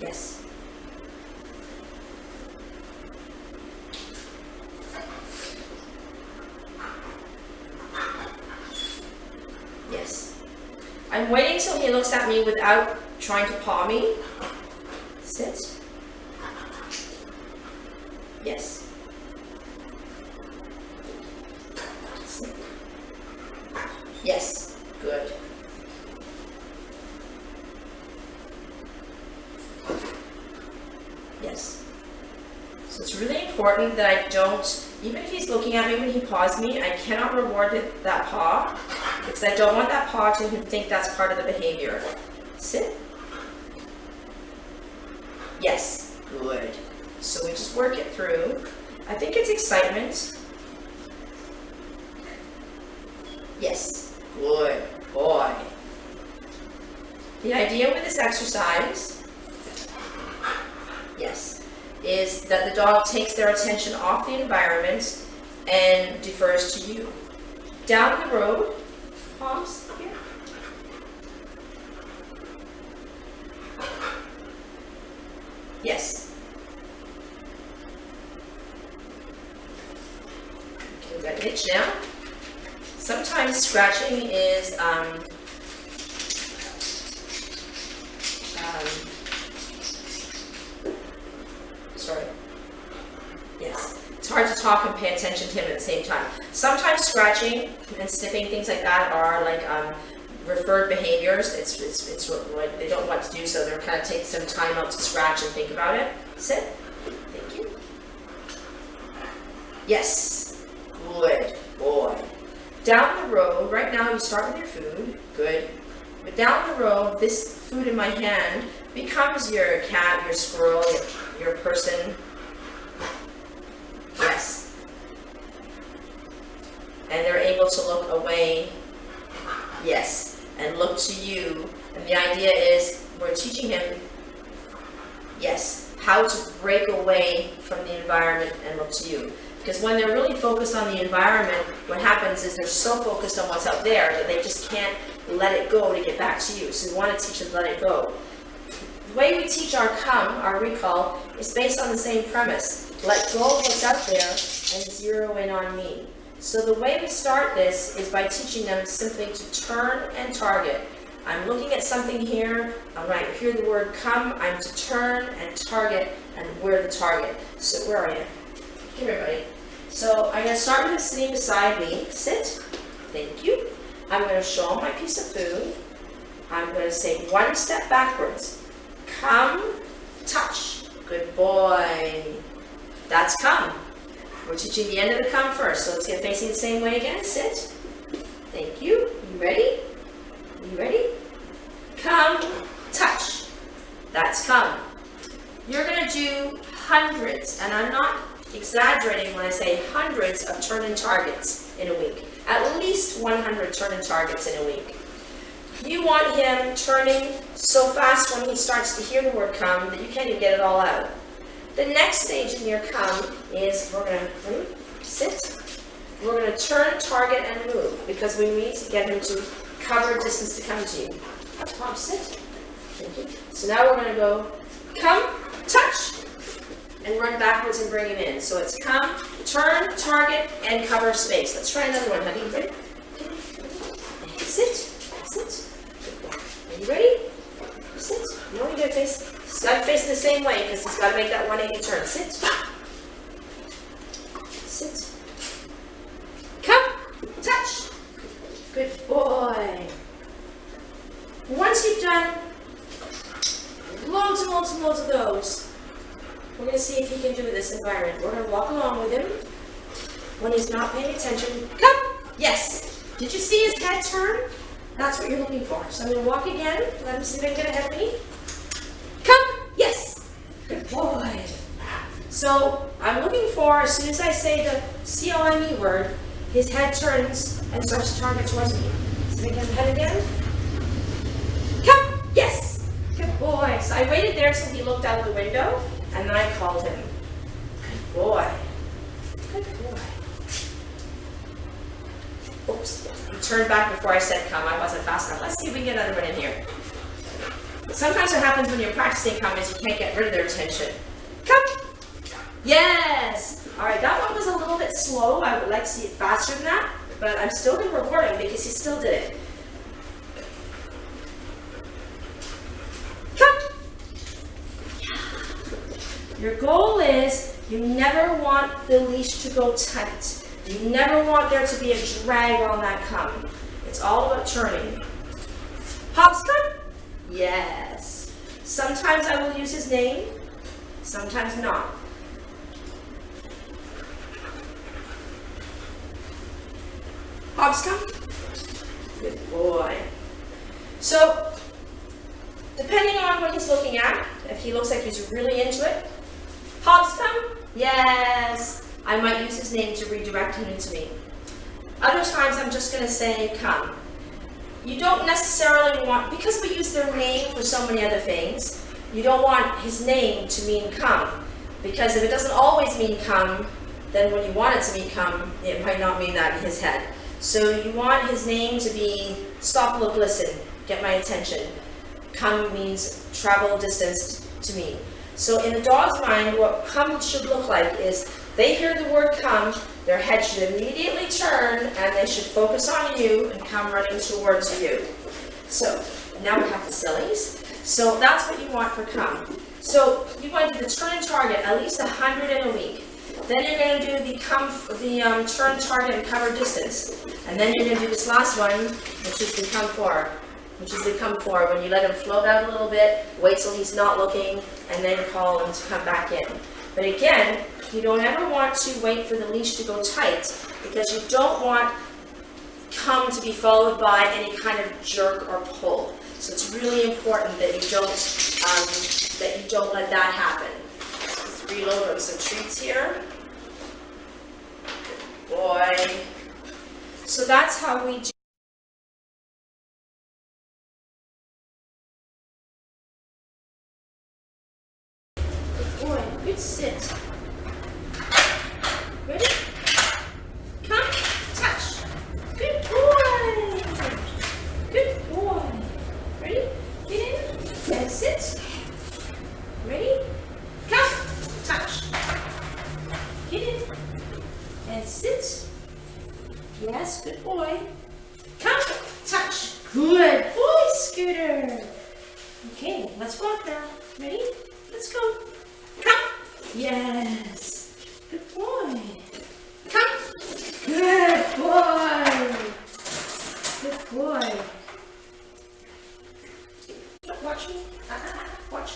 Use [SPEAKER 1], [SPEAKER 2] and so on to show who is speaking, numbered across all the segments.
[SPEAKER 1] Yes. Yes. I'm waiting till he looks at me without trying to paw me. Sit. Yes. Sit. Yes. Good. Yes. So it's really important that I don't, even if he's looking at me when he paws me, I cannot reward that paw, because I don't want that paw to think that's part of the behavior. Sit. Yes. Good. So we just work it through. I think it's excitement. Yes. Good boy. The idea with this exercise, yes, is that the dog takes their attention off the environment and defers to you. Down the road, Hobbes, here. Yes. Okay, we've got an itch now. Sometimes scratching is sorry. Yes. It's hard to talk and pay attention to him at the same time. Sometimes scratching and sniffing, things like that, are like referred behaviors. It's what they don't want to do, so they're kind of taking some time out to scratch and think about it. Sit. Thank you. Yes. Good boy. Down the road, right now you start with your food. Good. But down the road, this food in my hand becomes your cat, your squirrel, your person. Yes. And they're able to look away. Yes. And look to you. And the idea is we're teaching him, yes, how to break away from the environment and look to you. Because when they're really focused on the environment, what happens is they're so focused on what's out there that they just can't let it go to get back to you. So we want to teach them to let it go. The way we teach our come, our recall, is based on the same premise. Let go of what's out there and zero in on me. So the way we start this is by teaching them simply to turn and target. I'm looking at something here. When I hear the word come, I'm to turn and target, and we're the target. So where are you? Come here, buddy. So I'm going to start with him sitting beside me. Sit. Thank you. I'm going to show him my piece of food. I'm going to say one step backwards. Come, touch. Good boy. That's come. We're teaching the end of the come first. So let's get facing the same way again. Sit. Thank you. You ready? You ready? Come, touch. That's come. You're going to do hundreds, and I'm not exaggerating when I say hundreds of turn-in targets in a week. At least 100 turn-in targets in a week. You want him turning so fast when he starts to hear the word come that you can't even get it all out. The next stage in your come is we're going to sit. We're going to turn, target, and move because we need to get him to cover distance to come to you. Tom, sit. Thank you. So now we're going to go come, touch, and run backwards and bring him in. So it's come, turn, target, and cover space. Let's try another one, honey. Ready? Sit. Sit. Are you ready? Sit. You only get face. He's got to face the same way because he's got to make that 180 turn. Sit. Sit. Come. Touch. Good boy. Once you've done loads and loads and loads of those, we're going to see if he can do this environment. We're going to walk along with him. When he's not paying attention, come! Yes! Did you see his head turn? That's what you're looking for. So I'm going to walk again. Let him see if I can get ahead of me. Come! Yes! Good boy. So I'm looking for, as soon as I say the C-O-M-E word, his head turns and starts to target towards me. So I get ahead again. Come! Yes! Good boy. So I waited there till he looked out of the window, and then I called him. Good boy. Good boy. Oops. He turned back before I said come. I wasn't fast enough. Let's see if we can get another one in here. Sometimes what happens when you're practicing come is you can't get rid of their attention. Come. Yes. All right, that one was a little bit slow. I would like to see it faster than that, but I'm still going to reward him because he still did it. Come. Your goal is you never want the leash to go tight. You never want there to be a drag on that come. It's all about turning. Hobbes, come. Yes. Sometimes I will use his name, sometimes not. Hobbes, come. Good boy. So, depending on what he's looking at, if he looks like he's really into it, Hobbes, come. Yes. I might use his name to redirect him into me. Other times I'm just going to say, come. You don't necessarily want, because we use their name for so many other things, you don't want his name to mean come. Because if it doesn't always mean come, then when you want it to mean come, it might not mean that in his head. So you want his name to be stop, look, listen, get my attention. Come means travel distance to me. So in the dog's mind, what come should look like is they hear the word come, their head should immediately turn, and they should focus on you and come running towards you. So now we have the sillies. So that's what you want for come. So you want to do the turn target at least 100 in a week. Then you're going to do the turn target and cover distance. And then you're going to do this last one, which is the come for. When you let him float out a little bit, wait till he's not looking, and then call him to come back in. But again, you don't ever want to wait for the leash to go tight, because you don't want come to be followed by any kind of jerk or pull. So it's really important that you don't let that happen. Let's reload on some treats here. Good boy. So that's how we do. Good boy. Good sit. Ready? Come, touch. Good boy. Good boy. Ready? Get in and sit. Ready? Come, touch. Get in and sit. Yes, good boy. Come, touch. Good boy, Scooter. Okay, let's walk now. Ready? Let's go. Come. Yes. Good boy. Come. Good boy. Good boy. Watch me. Watch.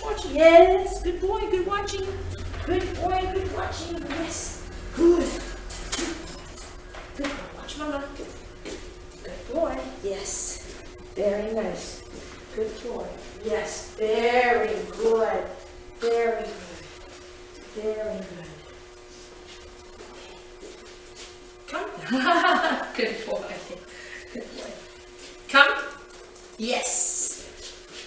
[SPEAKER 1] Watch. Yes. Good boy. Good watching. Good boy. Good watching. Yes. Good. Good. Watch mama. Good boy. Yes. Very nice. Good boy. Yes. Very good. Very good. Very good. Come. Good boy. Good boy. Come. Yes.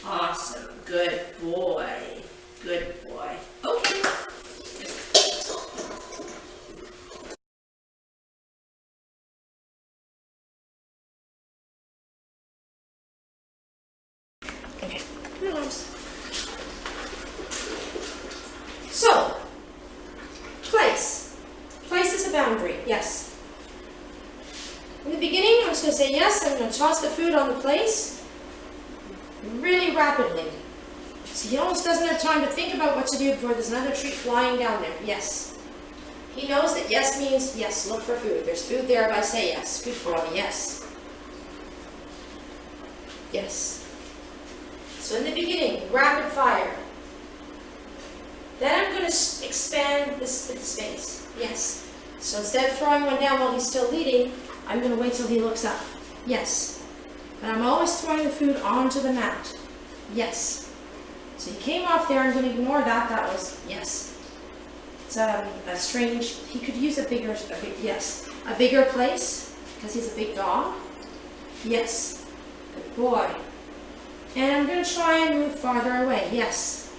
[SPEAKER 1] Awesome. Good boy. Good boy. Okay. Okay. So, place. Place is a boundary. Yes. In the beginning, I'm just going to say yes. I'm going to toss the food on the place really rapidly. So he almost doesn't have time to think about what to do before there's another treat flying down there. Yes. He knows that yes means yes, look for food. There's food there if I say yes. Good boy, yes. Yes. So in the beginning, rapid fire. Then I'm going to expand the space. Yes. So instead of throwing one down while he's still eating, I'm going to wait till he looks up. Yes. But I'm always throwing the food onto the mat. Yes. So he came off there. I'm going to ignore that. That was yes. It's a strange. He could use a bigger place because he's a big dog. Yes. Good boy. And I'm going to try and move farther away. Yes.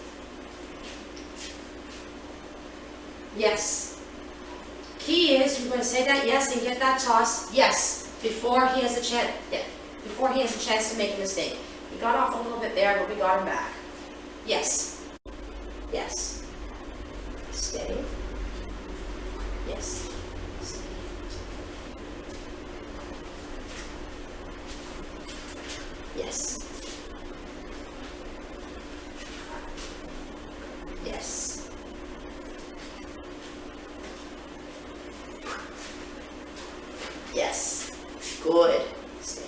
[SPEAKER 1] Yes. Key is, you're going to say that yes and get that toss, yes, before he has a chance. Yeah. before he has a chance to make a mistake. He got off a little bit there, but we got him back. Yes. Yes. Steady. Yes. Steady. Yes. Yes. Yes. Good. Stay.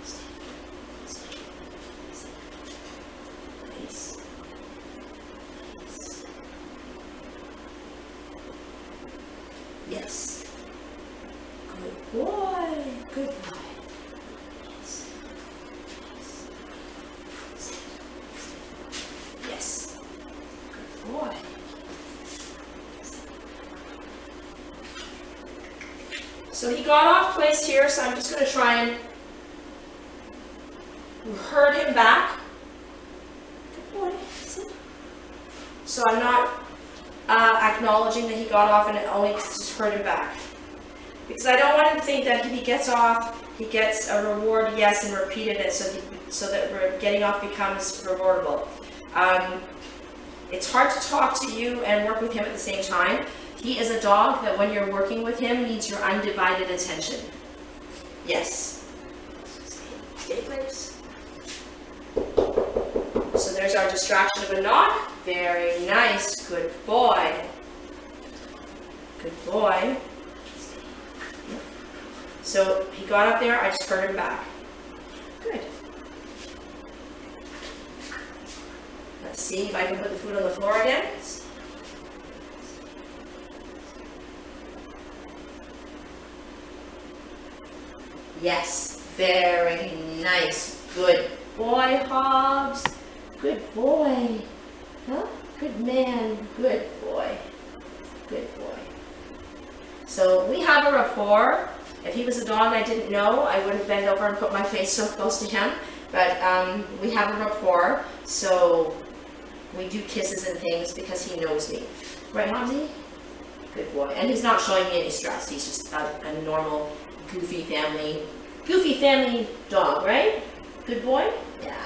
[SPEAKER 1] Stay. Stay. Stay. Nice. Nice. Yes. Good boy. Good boy. Yes. Yes. Yes. Good boy. So he got off place here, so I'm just going to try and herd him back. Good boy. So I'm not acknowledging that he got off and only just herd him back. Because I don't want him to think that if he gets off, he gets a reward, yes, and repeated it so that getting off becomes rewardable. It's hard to talk to you and work with him at the same time. He is a dog that when you're working with him needs your undivided attention. Yes. Stay place. So there's our distraction of a knock. Very nice. Good boy. Good boy. So he got up there, I just heard him back. Good. Let's see if I can put the food on the floor again. Yes, very nice. Good boy, Hobbes. Good boy. Huh? Good man. Good boy. Good boy. So we have a rapport. If he was a dog I didn't know, I would have bent over and put my face so close to him. But we have a rapport, so we do kisses and things because he knows me. Right, Hobbesy? Good boy. And he's not showing me any stress. He's just a normal, goofy family dog, right? Good boy? Yeah.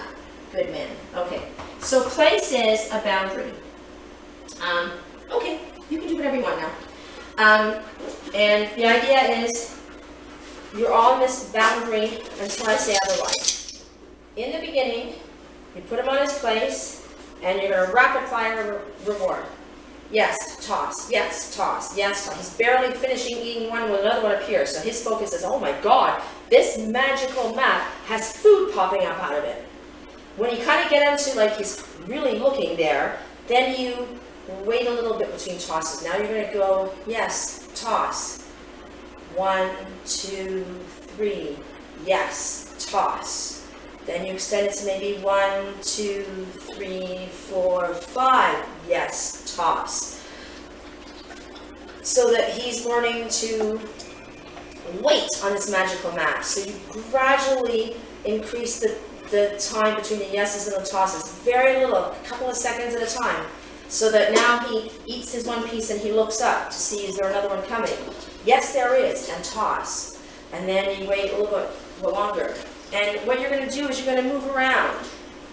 [SPEAKER 1] Good man. Okay. So place is a boundary. Okay. You can do whatever you want now. And the idea is you're on this boundary until I say otherwise. In the beginning, you put him on his place, and you're going to rapid fire reward. Yes, toss. Yes, toss. Yes, toss. He's barely finishing eating one when another one appears. So his focus is, oh my God, this magical map has food popping up out of it. When you kind of get into like he's really looking there, then you wait a little bit between tosses. Now you're going to go, yes, toss. 1, 2, 3. Yes, toss. Then you extend it to maybe 1, 2, 3, 4, 5. Yes, toss. So that he's learning to wait on this magical map. So you gradually increase the time between the yeses and the tosses. Very little, a couple of seconds at a time. So that now he eats his one piece and he looks up to see, is there another one coming? Yes, there is, and toss. And then you wait a little bit longer. And what you're going to do is you're going to move around.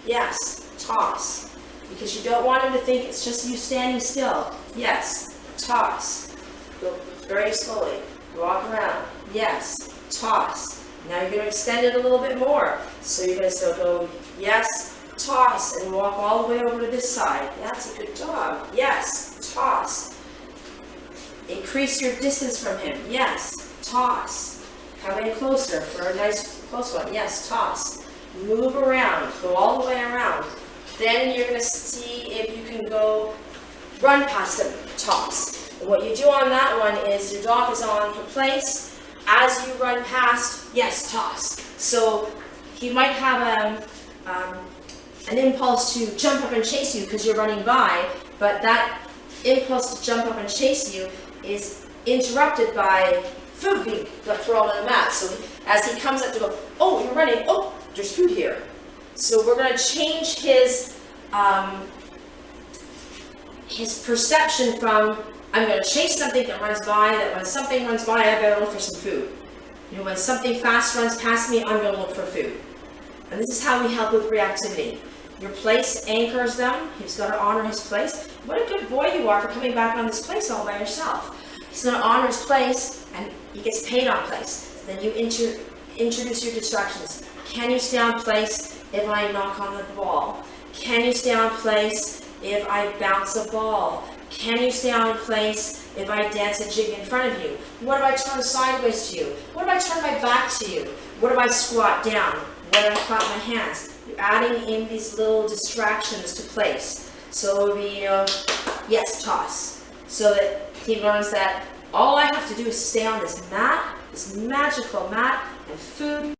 [SPEAKER 1] Yes, toss. Because you don't want him to think it's just you standing still. Yes, toss. Go very slowly. Walk around. Yes, toss. Now you're going to extend it a little bit more. So you're going to still go, yes, toss, and walk all the way over to this side. That's a good dog. Yes, toss. Increase your distance from him. Yes, toss. Come in closer for a nice close one. Yes, toss. Move around. Go all the way around. Then you're going to see if you can go run past him. Toss. And what you do on that one is your dog is on place. As you run past, yes, toss. So he might have an impulse to jump up and chase you because you're running by, but that impulse to jump up and chase you is interrupted by food being thrown on the mat. So as he comes up to go, oh, you're running, oh, there's food here. So we're going to change his perception from, I'm going to chase something that runs by, that when something runs by, I better look for some food. You know, when something fast runs past me, I'm going to look for food. And this is how we help with reactivity. Your place anchors them. He's got to honor his place. What a good boy you are for coming back on this place all by yourself. He's going to honor his place, and he gets paid on place. Then you introduce your distractions. Can you stay on place if I knock on the ball? Can you stay on place if I bounce a ball? Can you stay on place if I dance a jig in front of you? What if I turn sideways to you? What if I turn my back to you? What if I squat down? What if I clap my hands? You're adding in these little distractions to place. So it would be, yes, toss. So that he learns that all I have to do is stay on this mat, this magical mat, and food